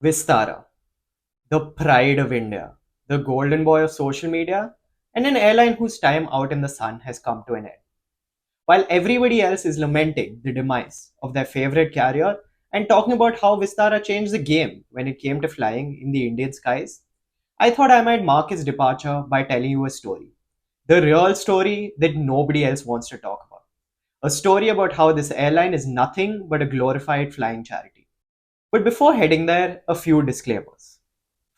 Vistara, the pride of India, the golden boy of social media, and an airline whose time out in the sun has come to an end. While everybody else is lamenting the demise of their favorite carrier and talking about how Vistara changed the game when it came to flying in the Indian skies, I thought I might mark his departure by telling you a story. The real story that nobody else wants to talk about. A story about how this airline is nothing but a glorified flying charity. But before heading there, a few disclaimers.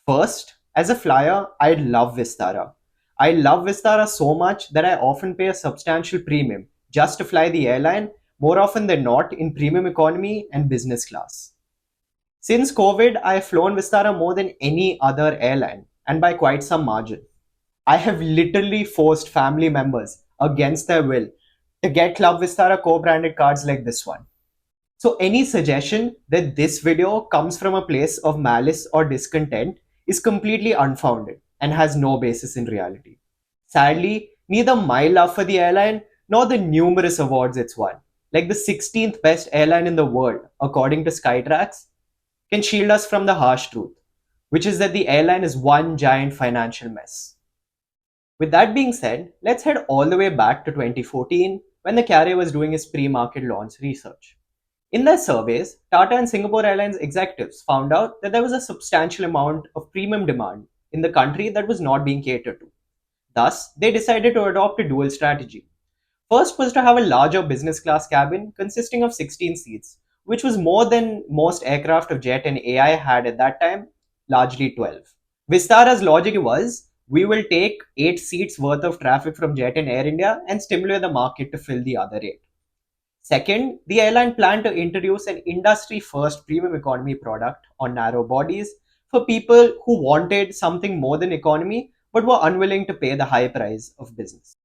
First, as a flyer, I love Vistara. I love Vistara so much that I often pay a substantial premium just to fly the airline, more often than not in premium economy and business class. Since COVID, I have flown Vistara more than any other airline, and by quite some margin. I have literally forced family members against their will to get Club Vistara co-branded cards like this one. So any suggestion that this video comes from a place of malice or discontent is completely unfounded and has no basis in reality. Sadly, neither my love for the airline nor the numerous awards it's won, like the 16th best airline in the world according to Skytrax, can shield us from the harsh truth, which is that the airline is one giant financial mess. With that being said, let's head all the way back to 2014 when the carrier was doing its pre-market launch research. In their surveys, Tata and Singapore Airlines executives found out that there was a substantial amount of premium demand in the country that was not being catered to. Thus, they decided to adopt a dual strategy. First was to have a larger business class cabin consisting of 16 seats, which was more than most aircraft of Jet and AI had at that time, largely 12. Vistara's logic was we will take 8 seats worth of traffic from Jet and Air India and stimulate the market to fill the other 8. Second, the airline planned to introduce an industry first premium economy product on narrow bodies for people who wanted something more than economy but were unwilling to pay the high price of business.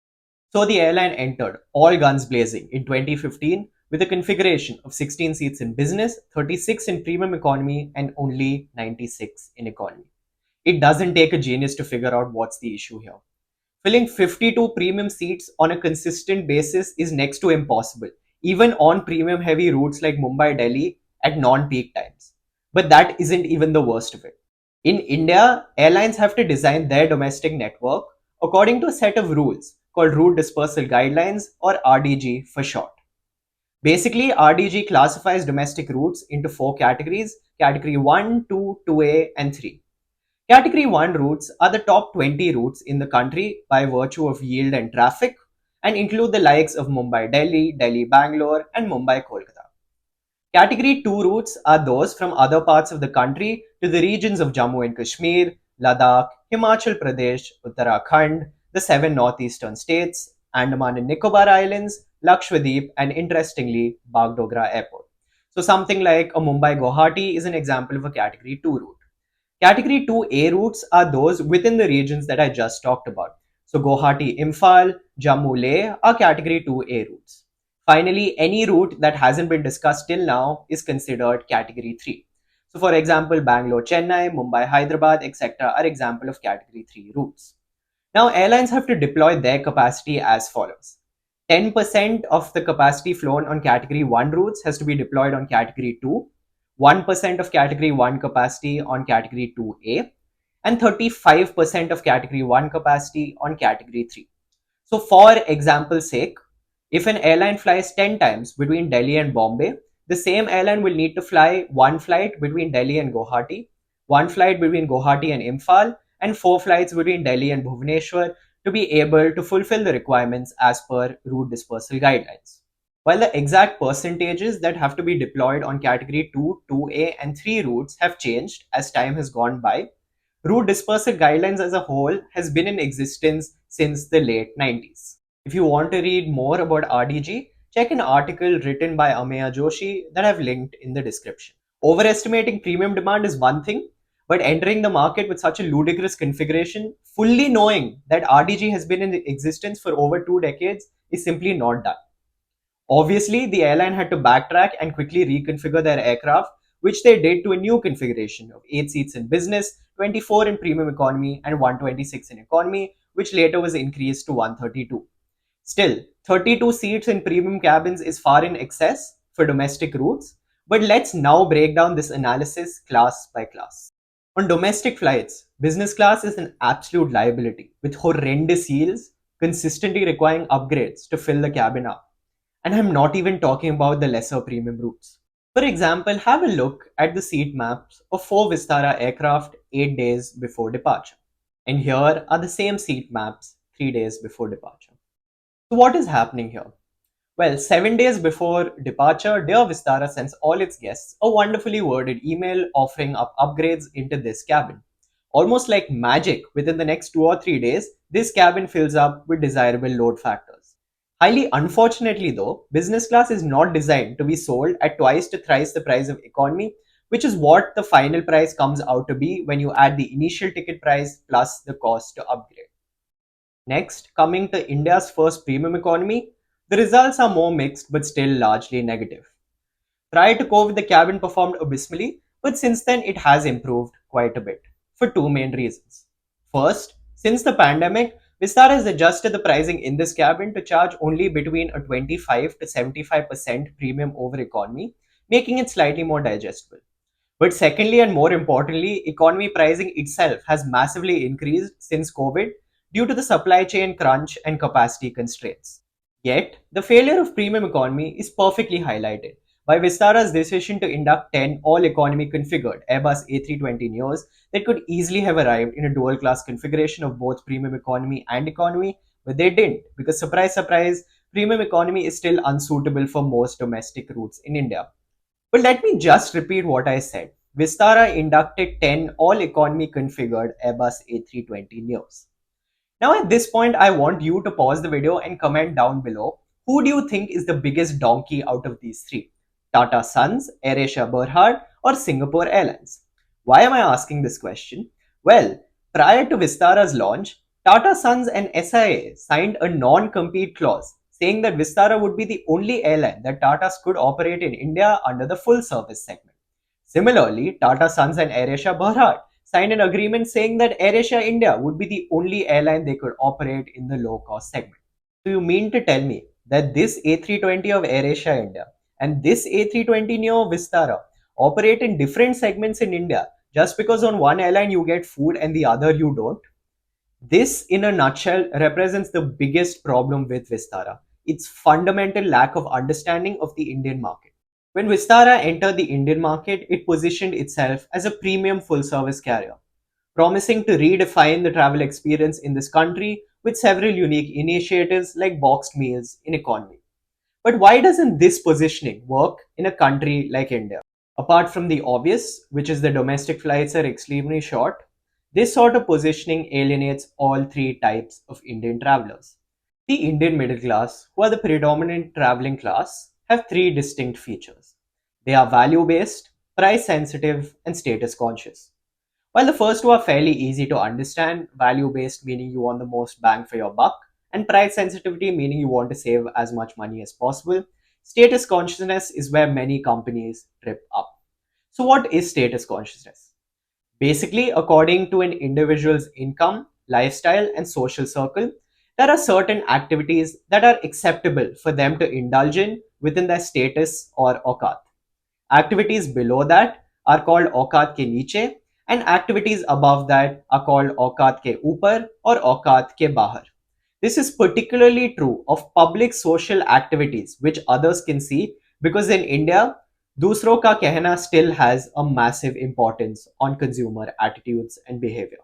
So the airline entered all guns blazing in 2015 with a configuration of 16 seats in business, 36 in premium economy, and only 96 in economy. It doesn't take a genius to figure out what's the issue here. Filling 52 premium seats on a consistent basis is next to impossible, even on premium heavy routes like Mumbai Delhi at non peak times. But that isn't even the worst of it. In India, airlines have to design their domestic network according to a set of rules called Route Dispersal Guidelines or RDG for short. Basically, RDG classifies domestic routes into 4 categories: Category 1, 2, 2A, and 3. Category 1 routes are the top 20 routes in the country by virtue of yield and traffic and include the likes of Mumbai Delhi, Delhi Bangalore, and Mumbai Kolkata. Category 2 routes are those from other parts of the country to the regions of Jammu and Kashmir, Ladakh, Himachal Pradesh, Uttarakhand, the 7 northeastern states, Andaman and Nicobar Islands, Lakshadweep, and interestingly, Bagdogra Airport. So something like a Mumbai Guwahati is an example of a Category 2 route. Category 2A routes are those within the regions that I just talked about. So Guwahati Imphal, Jammu Leh are Category 2A routes. Finally, any route that hasn't been discussed till now is considered Category 3. So for example, Bangalore Chennai, Mumbai Hyderabad, etc. are example of Category 3 routes. Now airlines have to deploy their capacity as follows. 10% of the capacity flown on Category 1 routes has to be deployed on Category 2, 1% of Category 1 capacity on Category 2A, and 35% of Category 1 capacity on Category 3. So for example's sake, if an airline flies 10 times between Delhi and Bombay, the same airline will need to fly one flight between Delhi and Guwahati, one flight between Guwahati and Imphal, and 4 flights between Delhi and Bhubaneswar to be able to fulfill the requirements as per route dispersal guidelines. While the exact percentages that have to be deployed on Category 2, 2A, and 3 routes have changed as time has gone by, route dispersal guidelines as a whole has been in existence since the late 90s. If you want to read more about RDG, check an article written by Ameya Joshi that I've linked in the description. Overestimating premium demand is one thing, but entering the market with such a ludicrous configuration, fully knowing that RDG has been in existence for over 2 decades, is simply not done. Obviously, the airline had to backtrack and quickly reconfigure their aircraft, which they did to a new configuration of 8 seats in business, 24 in premium economy, and 126 in economy, which later was increased to 132. Still, 32 seats in premium cabins is far in excess for domestic routes, But let's now break down this analysis class by class. On domestic flights, business class is an absolute liability with horrendous yields, consistently requiring upgrades to fill the cabin up. And I'm not even talking about the lesser premium routes. For example, have a look at the seat maps of 4 Vistara aircraft 8 days before departure. And here are the same seat maps 3 days before departure. So, what is happening here? Well, 7 days before departure, Dear Vistara sends all its guests a wonderfully worded email offering up upgrades into this cabin. Almost like magic, within the next 2 or 3 days, this cabin fills up with desirable load factors. Highly unfortunately, though, business class is not designed to be sold at twice to thrice the price of economy, which is what the final price comes out to be when you add the initial ticket price plus the cost to upgrade. Next, coming to India's first premium economy, the results are more mixed but still largely negative. Prior to COVID, the cabin performed abysmally, but since then it has improved quite a bit for two main reasons. First, since the pandemic, Vistara has adjusted the pricing in this cabin to charge only between a 25 to 75% premium over economy, making it slightly more digestible. But secondly, and more importantly, economy pricing itself has massively increased since COVID due to the supply chain crunch and capacity constraints. Yet, the failure of premium economy is perfectly highlighted by Vistara's decision to induct 10 all economy configured Airbus A320 Neos that could easily have arrived in a dual class configuration of both premium economy, but they didn't because, surprise, surprise, premium economy is still unsuitable for most domestic routes in India. But let me just repeat what I said. Vistara inducted 10 all economy configured Airbus A320 Neos. Now, at this point, I want you to pause the video and comment down below who do you think is the biggest donkey out of these three? Tata Sons, AirAsia Berhad, or Singapore Airlines? Why am I asking this question? Well, prior to Vistara's launch, Tata Sons and SIA signed a non compete clause saying that Vistara would be the only airline that Tata's could operate in India under the full service segment. Similarly, Tata Sons and AirAsia Berhad signed an agreement saying that AirAsia India would be the only airline they could operate in the low cost segment. So you mean to tell me that this A320 of AirAsia India and this A320 Neo Vistara operate in different segments in India just because on one airline you get food and the other you don't? This, in a nutshell, represents the biggest problem with Vistara, its fundamental lack of understanding of the Indian market. When Vistara entered the Indian market, it positioned itself as a premium full service carrier, promising to redefine the travel experience in this country with several unique initiatives like boxed meals in economy. But why doesn't this positioning work in a country like India? Apart from the obvious, which is the domestic flights are extremely short, this sort of positioning alienates all three types of Indian travelers. The Indian middle class, who are the predominant traveling class, have three distinct features. They are value based, price sensitive, and status conscious. While the first two are fairly easy to understand, value based meaning you want the most bang for your buck, and price sensitivity meaning you want to save as much money as possible, status consciousness is where many companies trip up. So, what is status consciousness? Basically, according to an individual's income, lifestyle, and social circle, there are certain activities that are acceptable for them to indulge in within their status or aukat. Activities below that are called aukat ke niche, and activities above that are called aukat ke upar or aukat ke bahar. This is particularly true of public social activities which others can see because in India, दूसरों का कहना still has a massive importance on consumer attitudes and behavior.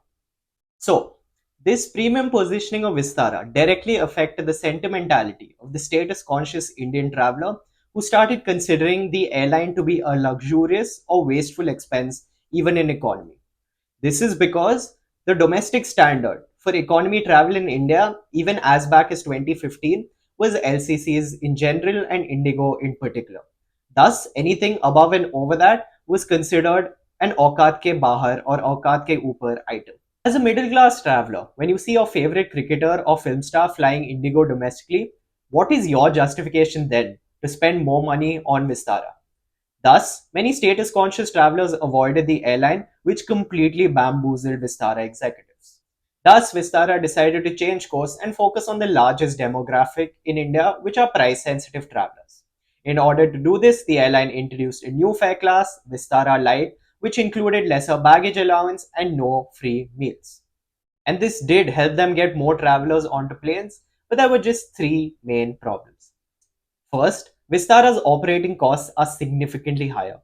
So, this premium positioning of Vistara directly affected the sentimentality of the status conscious Indian traveler who started considering the airline to be a luxurious or wasteful expense even in economy. This is because the domestic standard for economy travel in India, even as back as 2015, was LCCs in general and Indigo in particular. Thus, anything above and over that was considered an Aukat ke Bahar or Aukat ke Upar item. As a middle class traveler, when you see your favorite cricketer or film star flying Indigo domestically, what is your justification then to spend more money on Vistara? Thus, many status conscious travelers avoided the airline, which completely bamboozled Vistara executives. Thus, Vistara decided to change course and focus on the largest demographic in India, which are price sensitive travelers. In order to do this, the airline introduced a new fare class, Vistara Light, which included lesser baggage allowance and no free meals. And this did help them get more travelers onto planes, but there were just three main problems. First, Vistara's operating costs are significantly higher.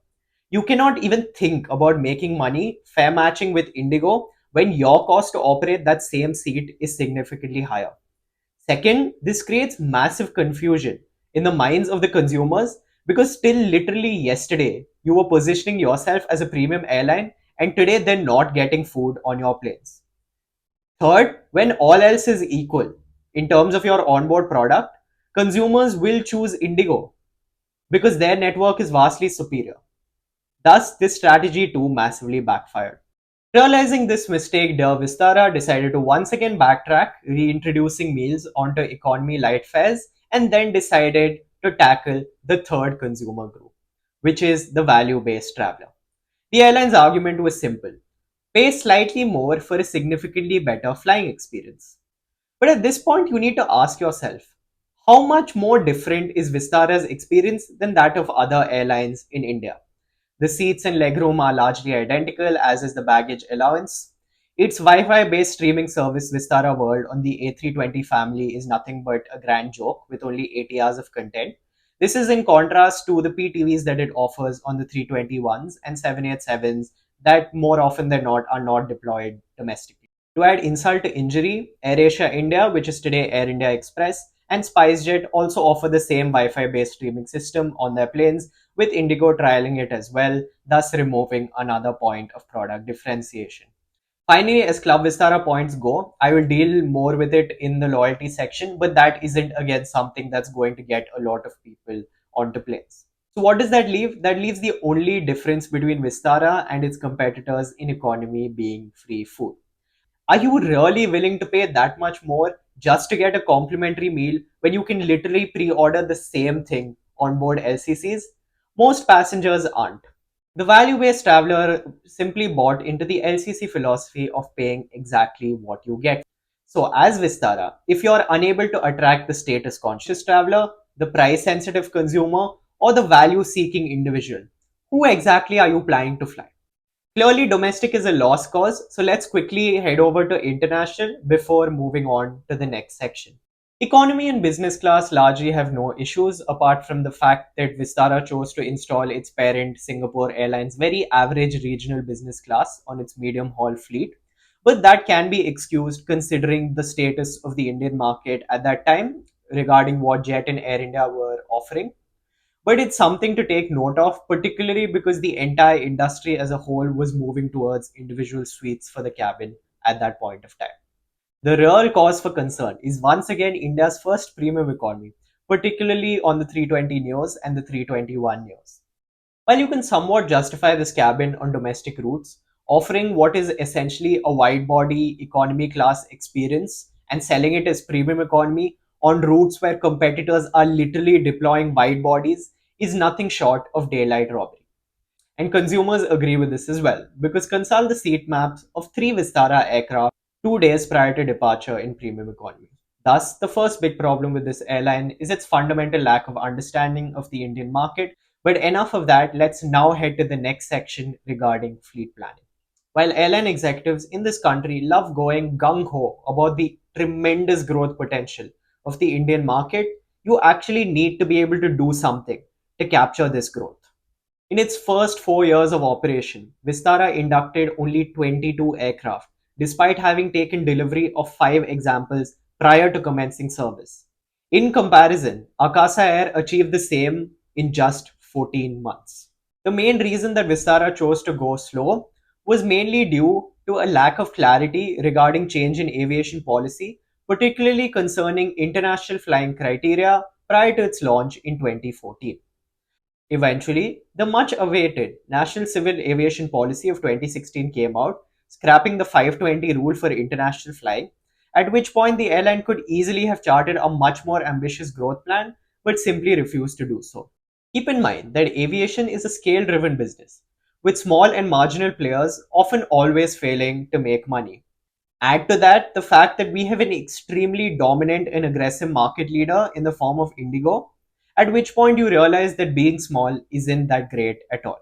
You cannot even think about making money fair matching with Indigo when your cost to operate that same seat is significantly higher. Second, this creates massive confusion in the minds of the consumers because still literally yesterday you were positioning yourself as a premium airline and today they're not getting food on your planes. Third, when all else is equal in terms of your onboard product, consumers will choose Indigo because their network is vastly superior. Thus, this strategy too massively backfired. Realizing this mistake, De Vistara decided to once again backtrack, reintroducing meals onto economy light fares, and then decided to tackle the third consumer group, which is the value based traveler. The airline's argument was simple: pay slightly more for a significantly better flying experience. But at this point, you need to ask yourself, how much more different is Vistara's experience than that of other airlines in India? The seats and legroom are largely identical, as is the baggage allowance. Its Wi Fi based streaming service, Vistara World, on the A320 family is nothing but a grand joke with only 80 hours of content. This is in contrast to the PTVs that it offers on the 321s and 787s that more often than not are not deployed domestically. To add insult to injury, AirAsia India, which is today Air India Express, and SpiceJet also offer the same Wi-Fi based streaming system on their planes, with Indigo trialing it as well, thus removing another point of product differentiation. Finally, as Club Vistara points go, I will deal more with it in the loyalty section, but that isn't again something that's going to get a lot of people onto planes. So what does that leave? That leaves the only difference between Vistara and its competitors in economy being free food. Are you really willing to pay that much more just to get a complimentary meal when you can literally pre order the same thing on board LCCs? Most passengers aren't. The value based traveler simply bought into the LCC philosophy of paying exactly what you get. So, as Vistara, if you are unable to attract the status conscious traveler, the price sensitive consumer, or the value seeking individual, who exactly are you planning to fly? Clearly, domestic is a lost cause, so let's quickly head over to international before moving on to the next section. Economy and business class largely have no issues apart from the fact that Vistara chose to install its parent Singapore Airlines very average regional business class on its medium haul fleet. But that can be excused considering the status of the Indian market at that time regarding what Jet and Air India were offering. But it's something to take note of, particularly because the entire industry as a whole was moving towards individual suites for the cabin at that point of time. The real cause for concern is once again India's first premium economy, particularly on the 320 neos and the 321 neos. While you can somewhat justify this cabin on domestic routes, offering what is essentially a wide body economy class experience and selling it as premium economy on routes where competitors are literally deploying wide bodies is nothing short of daylight robbery. And consumers agree with this as well because consult the seat maps of three Vistara aircraft 2 days prior to departure in premium economy. Thus, the first big problem with this airline is its fundamental lack of understanding of the Indian market. But enough of that, let's now head to the next section regarding fleet planning. While airline executives in this country love going gung ho about the tremendous growth potential of the Indian market, you actually need to be able to do something to capture this growth. In its first 4 years of operation, Vistara inducted only 22 aircraft, despite having taken delivery of 5 examples prior to commencing service. In comparison, Akasa Air achieved the same in just 14 months. The main reason that Vistara chose to go slow was mainly due to a lack of clarity regarding change in aviation policy, particularly concerning international flying criteria prior to its launch in 2014. Eventually, the much awaited National Civil Aviation Policy of 2016 came out, scrapping the 520 rule for international flying, at which point the airline could easily have charted a much more ambitious growth plan, but simply refused to do so. Keep in mind that aviation is a scale driven business, with small and marginal players often always failing to make money. Add to that the fact that we have an extremely dominant and aggressive market leader in the form of Indigo, at which point you realize that being small isn't that great at all.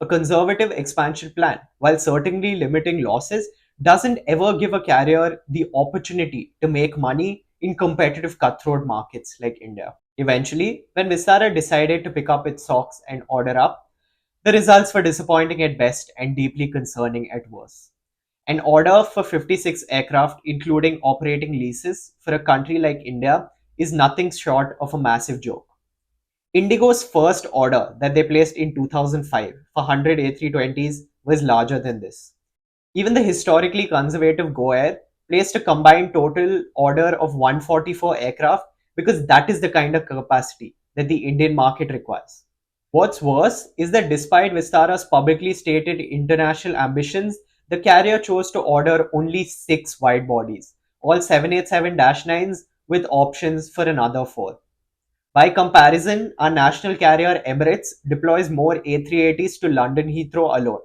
A conservative expansion plan, while certainly limiting losses, doesn't ever give a carrier the opportunity to make money in competitive cutthroat markets like India. Eventually, when Vistara decided to pick up its socks and order up, the results were disappointing at best and deeply concerning at worst. An order for 56 aircraft, including operating leases, for a country like India is nothing short of a massive joke. Indigo's first order that they placed in 2005 for 100 A320s was larger than this. Even the historically conservative Go Air placed a combined total order of 144 aircraft because that is the kind of capacity that the Indian market requires. What's worse is that despite Vistara's publicly stated international ambitions, the carrier chose to order only 6 wide bodies, all 787 9s with options for another 4. By comparison, our national carrier Emirates deploys more A380s to London Heathrow alone.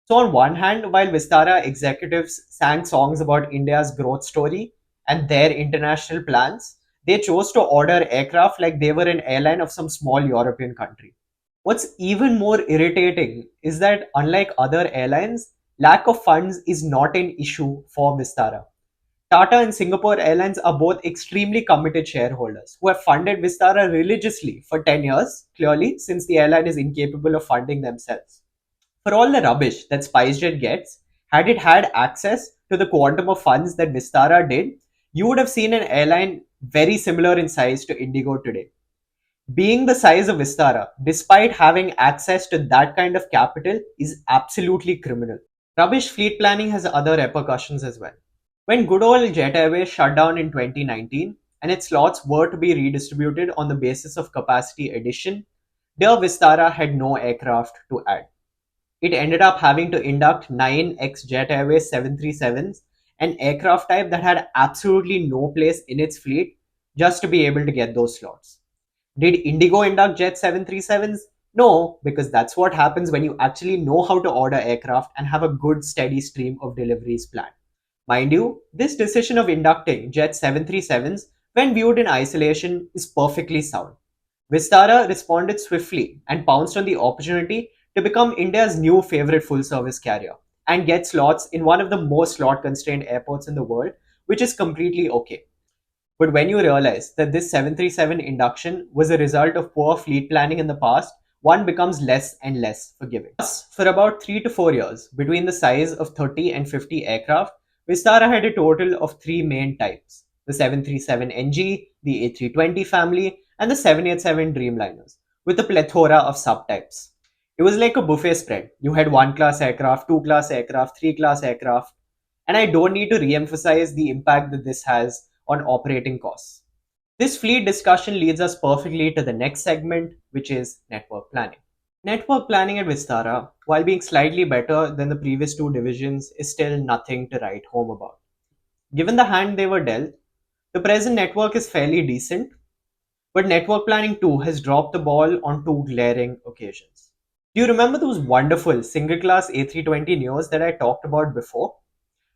So, on one hand, while Vistara executives sang songs about India's growth story and their international plans, they chose to order aircraft like they were an airline of some small European country. What's even more irritating is that, unlike other airlines, lack of funds is not an issue for Vistara. Tata and Singapore Airlines are both extremely committed shareholders who have funded Vistara religiously for 10 years, clearly, since the airline is incapable of funding themselves. For all the rubbish that SpiceJet gets, had it had access to the quantum of funds that Vistara did, you would have seen an airline very similar in size to Indigo today. Being the size of Vistara, despite having access to that kind of capital, is absolutely criminal. Rubbish fleet planning has other repercussions as well. When good old Jet Airways shut down in 2019 and its slots were to be redistributed on the basis of capacity addition, dear Vistara had no aircraft to add. It ended up having to induct 9 Jet Airways 737s, an aircraft type that had absolutely no place in its fleet, just to be able to get those slots. Did Indigo induct Jet 737s? No, because that's what happens when you actually know how to order aircraft and have a good steady stream of deliveries planned. Mind you, this decision of inducting Jet 737s, when viewed in isolation, is perfectly sound. Vistara responded swiftly and pounced on the opportunity to become India's new favorite full service carrier and get slots in one of the most slot constrained airports in the world, which is completely okay. But when you realize that this 737 induction was a result of poor fleet planning in the past, one becomes less and less forgiving. Thus, for about 3 to 4 years, between the size of 30 and 50 aircraft, Vistara had a total of 3 main types: the 737NG, the A320 family, and the 787 Dreamliners, with a plethora of subtypes. It was like a buffet spread. You had 1 class aircraft, 2 class aircraft, 3 class aircraft, and I don't need to re emphasize the impact that this has on operating costs. This fleet discussion leads us perfectly to the next segment, which is network planning. Network planning at Vistara, while being slightly better than the previous 2 divisions, is still nothing to write home about. Given the hand they were dealt, the present network is fairly decent, but network planning too has dropped the ball on 2 glaring occasions. Do you remember those wonderful single class A320 Neos that I talked about before?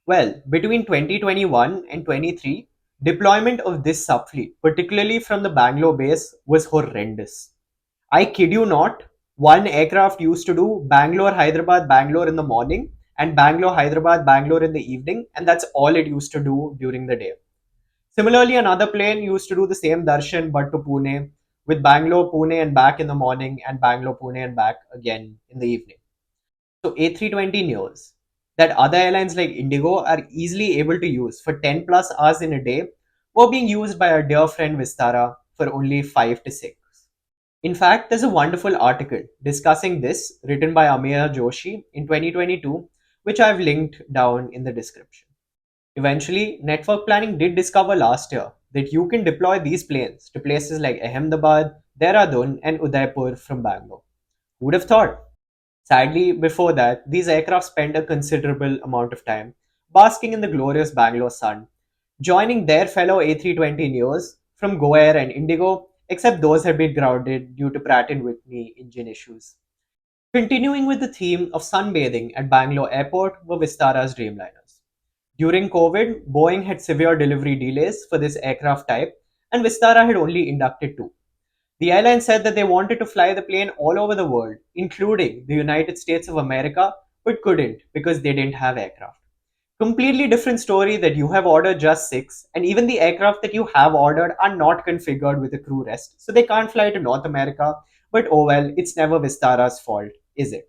Well, between 2021 and 23, deployment of this subfleet, particularly from the Bangalore base, was horrendous. I kid you not, one aircraft used to do Bangalore, Hyderabad, Bangalore in the morning and Bangalore, Hyderabad, Bangalore in the evening, and that's all it used to do during the day. Similarly, another plane used to do the same darshan but to Pune, with Bangalore, Pune, and back in the morning, and Bangalore, Pune, and back again in the evening. So A320 Neos that other airlines like Indigo are easily able to use for 10 plus hours in a day were being used by our dear friend Vistara for only 5 to 6. In fact, there's a wonderful article discussing this written by Amir Joshi in 2022, which I've linked down in the description. Eventually, network planning did discover last year that you can deploy these planes to places like Ahmedabad, Dehradun, and Udaipur from Bangalore. Who would have thought? Sadly, before that, these aircraft spent a considerable amount of time basking in the glorious Bangalore sun, joining their fellow A320 Neos from Go Air and Indigo, except those had been grounded due to Pratt& Whitney engine issues. Continuing with the theme of sunbathing at Bangalore Airport were Vistara's Dreamliners. During COVID, Boeing had severe delivery delays for this aircraft type, and Vistara had only inducted 2. The airline said that they wanted to fly the plane all over the world, including the United States of America, but couldn't because they didn't have aircraft. Completely different story that you have ordered just six, and even the aircraft that you have ordered are not configured with a crew rest, so they can't fly to North America. But oh well, it's never Vistara's fault, is it?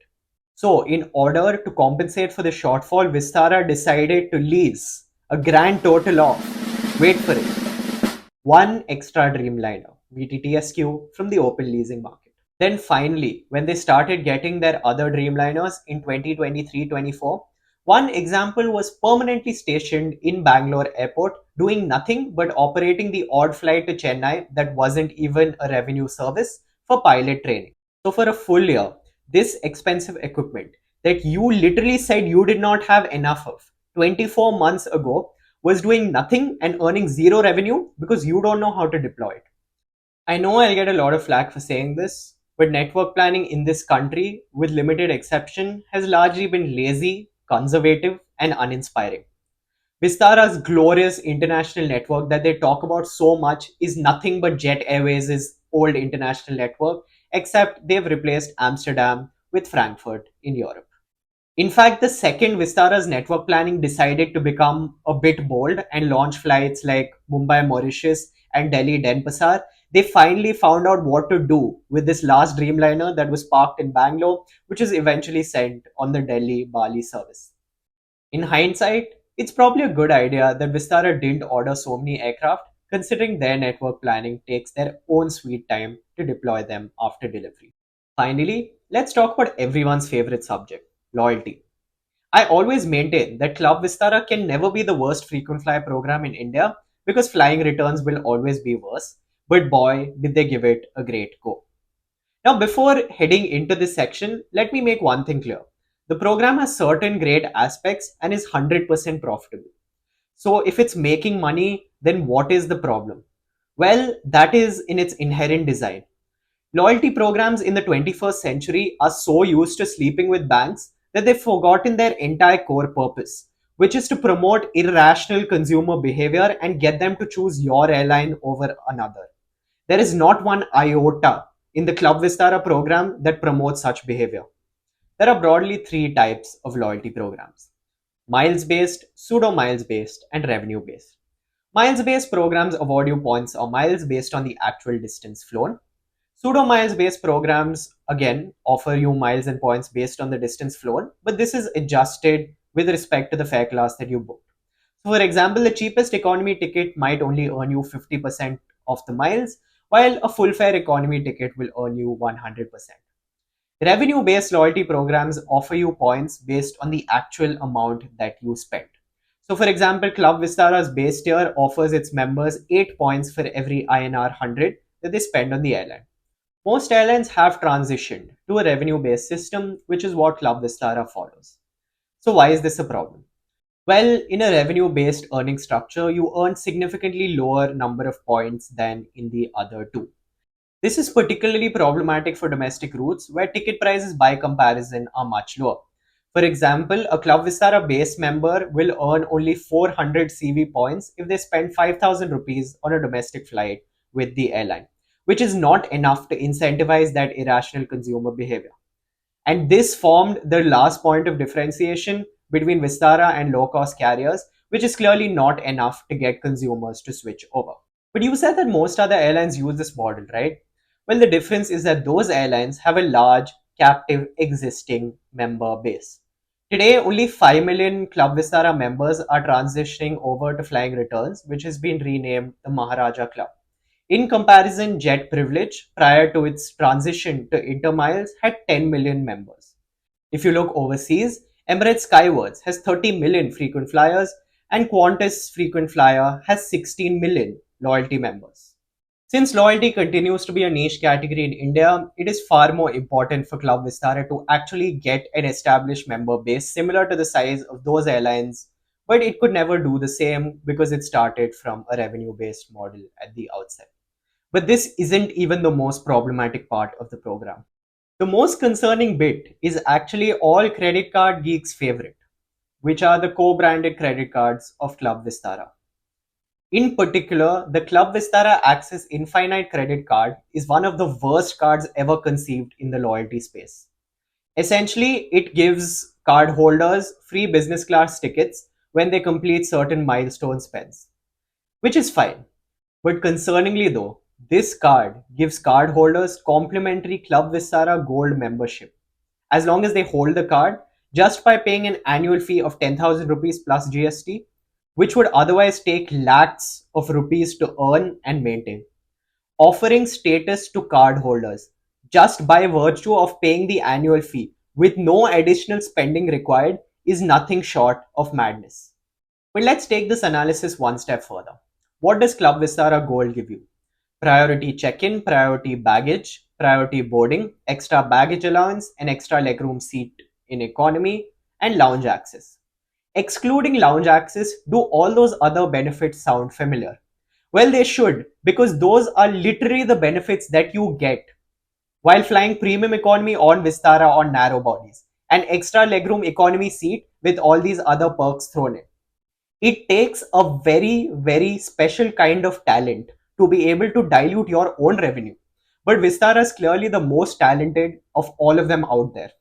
So, in order to compensate for the shortfall, Vistara decided to lease a grand total of, wait for it, one extra Dreamliner VTTSQ from the open leasing market. Then finally, when they started getting their other Dreamliners in 2023-24, one example was permanently stationed in Bangalore airport doing nothing but operating the odd flight to Chennai that wasn't even a revenue service for pilot training. So for a full year, this expensive equipment that you literally said you did not have enough of 24 months ago was doing nothing and earning zero revenue because you don't know how to deploy it. I know I'll get a lot of flack for saying this, but network planning in this country, with limited exception, has largely been lazy, conservative, and uninspiring. Vistara's glorious international network that they talk about so much is nothing but Jet Airways' old international network, except they've replaced Amsterdam with Frankfurt in Europe. In fact, the second Vistara's network planning decided to become a bit bold and launch flights like Mumbai Mauritius and Delhi Denpasar, they finally found out what to do with this last Dreamliner that was parked in Bangalore, which is eventually sent on the Delhi Bali service. In hindsight, it's probably a good idea that Vistara didn't order so many aircraft, considering their network planning takes their own sweet time to deploy them after delivery. Finally, let's talk about everyone's favorite subject, loyalty. I always maintain that Club Vistara can never be the worst frequent flyer program in India because flying returns will always be worse, but boy, did they give it a great go. Now, before heading into this section, let me make one thing clear. The program has certain great aspects and is 100% profitable. So, if it's making money, then what is the problem? Well, that is in its inherent design. Loyalty programs in the 21st century are so used to sleeping with banks that they've forgotten their entire core purpose, which is to promote irrational consumer behavior and get them to choose your airline over another. There is not one iota in the Club Vistara program that promotes such behavior. There are broadly three types of loyalty programs: miles based, pseudo miles based, and revenue based. Miles based programs award you points or miles based on the actual distance flown. Pseudo miles based programs again offer you miles and points based on the distance flown, but this is adjusted with respect to the fare class that you booked. So, for example, the cheapest economy ticket might only earn you 50% of the miles, while a full fare economy ticket will earn you 100%. Revenue based loyalty programs offer you points based on the actual amount that you spent. So, for example, Club Vistara's base tier offers its members 8 points for every INR 100 that they spend on the airline. Most airlines have transitioned to a revenue based system, which is what Club Vistara follows. So, why is this a problem? Well, in a revenue based earning structure, you earn significantly lower number of points than in the other two. This is particularly problematic for domestic routes where ticket prices by comparison are much lower. For example, a Club Vistara base member will earn only 400 CV points if they spend 5,000 rupees on a domestic flight with the airline, which is not enough to incentivize that irrational consumer behavior. And this formed the last point of differentiation between Vistara and low cost carriers, which is clearly not enough to get consumers to switch over. But you said that most other airlines use this model, right? Well, the difference is that those airlines have a large captive existing member base. Today, only 5 million Club Vistara members are transitioning over to flying returns, which has been renamed the Maharaja Club. In comparison, Jet Privilege, prior to its transition to Intermiles, had 10 million members. If you look overseas, Emirates Skywards has 30 million frequent flyers and Qantas Frequent Flyer has 16 million loyalty members. Since loyalty continues to be a niche category in India, it is far more important for Club Vistara to actually get an established member base similar to the size of those airlines, but it could never do the same because it started from a revenue based model at the outset. But this isn't even the most problematic part of the program. The most concerning bit is actually all credit card geeks' favorite, which are the co branded credit cards of Club Vistara. In particular, the Club Vistara Access Infinite Credit Card is one of the worst cards ever conceived in the loyalty space. Essentially, it gives card holders free business class tickets when they complete certain milestone spends, which is fine. But concerningly though, this card gives card holders complimentary Club Vistara Gold membership as long as they hold the card just by paying an annual fee of 10,000 rupees plus GST, which would otherwise take lakhs of rupees to earn and maintain. Offering status to card holders just by virtue of paying the annual fee with no additional spending required is nothing short of madness. But let's take this analysis one step further. What does Club Vistara Gold give you? Priority check-in, priority baggage, priority boarding, extra baggage allowance, and extra legroom seat in economy, and lounge access. Excluding lounge access, do all those other benefits sound familiar? Well, they should, because those are literally the benefits that you get while flying premium economy on Vistara on narrow bodies, an extra legroom economy seat with all these other perks thrown in. It takes a very, very special kind of talent to be able to dilute your own revenue. But Vistara is clearly the most talented of all of them out there.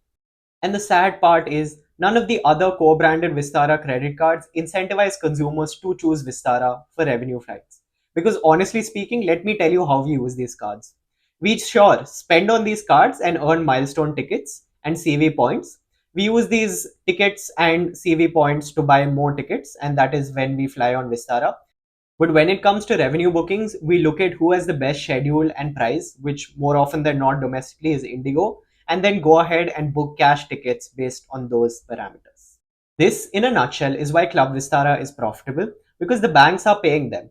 And the sad part is, none of the other co branded Vistara credit cards incentivize consumers to choose Vistara for revenue flights. Because honestly speaking, let me tell you how we use these cards. We sure spend on these cards and earn milestone tickets and CV points. We use these tickets and CV points to buy more tickets, and that is when we fly on Vistara. But when it comes to revenue bookings, we look at who has the best schedule and price, which more often than not domestically is Indigo, and then go ahead and book cash tickets based on those parameters. This, in a nutshell, is why Club Vistara is profitable because the banks are paying them,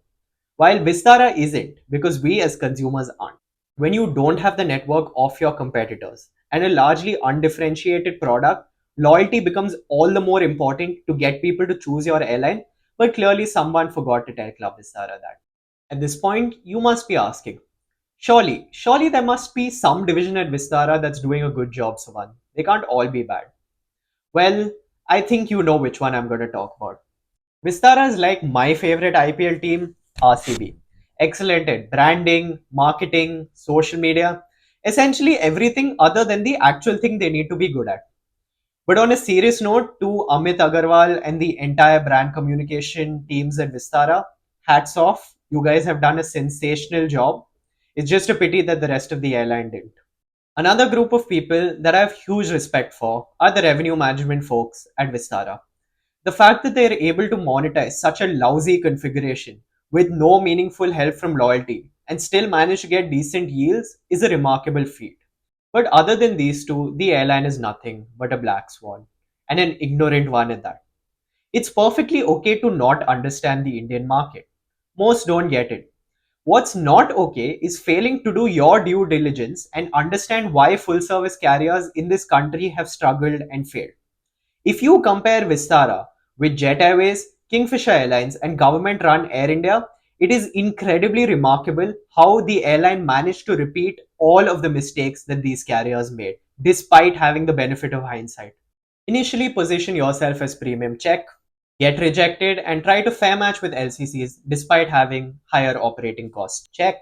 while Vistara isn't because we as consumers aren't. When you don't have the network of your competitors and a largely undifferentiated product, loyalty becomes all the more important to get people to choose your airline. But clearly, someone forgot to tell Club Vistara that. At this point, you must be asking, surely there must be some division at Vistara that's doing a good job, Suvan. They can't all be bad. Well, I think you know which one I'm going to talk about. Vistara is like my favorite IPL team, RCB. Excellent at branding, marketing, social media, essentially everything other than the actual thing they need to be good at. But on a serious note, to Amit Agarwal and the entire brand communication teams at Vistara, hats off. You guys have done a sensational job. It's just a pity that the rest of the airline didn't. Another group of people that I have huge respect for are the revenue management folks at Vistara. The fact that they are able to monetize such a lousy configuration with no meaningful help from loyalty and still manage to get decent yields is a remarkable feat. But other than these two, the airline is nothing but a black swan, and an ignorant one at that. It's perfectly okay to not understand the Indian market. Most don't get it. What's not okay is failing to do your due diligence and understand why full service carriers in this country have struggled and failed. If you compare Vistara with Jet Airways, Kingfisher Airlines, and government run Air India, it is incredibly remarkable how the airline managed to repeat all of the mistakes that these carriers made, despite having the benefit of hindsight. Initially, position yourself as premium check, get rejected, and try to fair match with LCCs despite having higher operating costs. Check.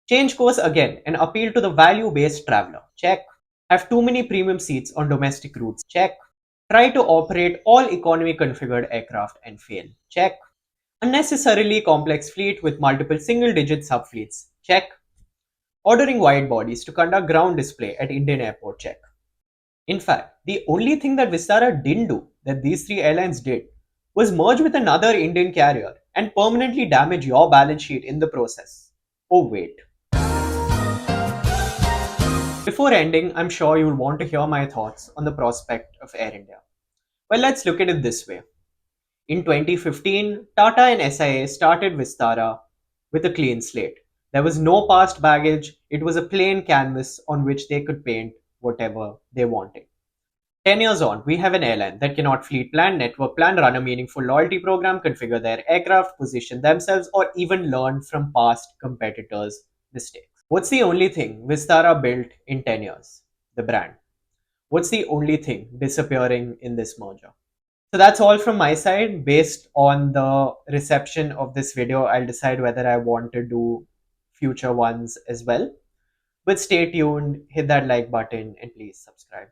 Change course again and appeal to the value based traveler. Check. Have too many premium seats on domestic routes. Check. Try to operate all economy configured aircraft and fail. Check. Unnecessarily complex fleet with multiple single digit subfleets. Check. Ordering wide bodies to conduct ground display at Indian airport. Check. In fact, the only thing that Vistara didn't do that these three airlines did was merge with another Indian carrier and permanently damage your balance sheet in the process. Oh, wait. Before ending, I'm sure you'll want to hear my thoughts on the prospect of Air India. Well, let's look at it this way. In 2015, Tata and SIA started Vistara with a clean slate. There was no past baggage, it was a plain canvas on which they could paint whatever they wanted. 10 years on, we have an airline that cannot fleet plan, network plan, run a meaningful loyalty program, configure their aircraft, position themselves, or even learn from past competitors' mistakes. What's the only thing Vistara built in 10 years? The brand. What's the only thing disappearing in this merger? So that's all from my side. Based on the reception of this video, I'll decide whether I want to do future ones as well. But stay tuned, hit that like button, and please subscribe.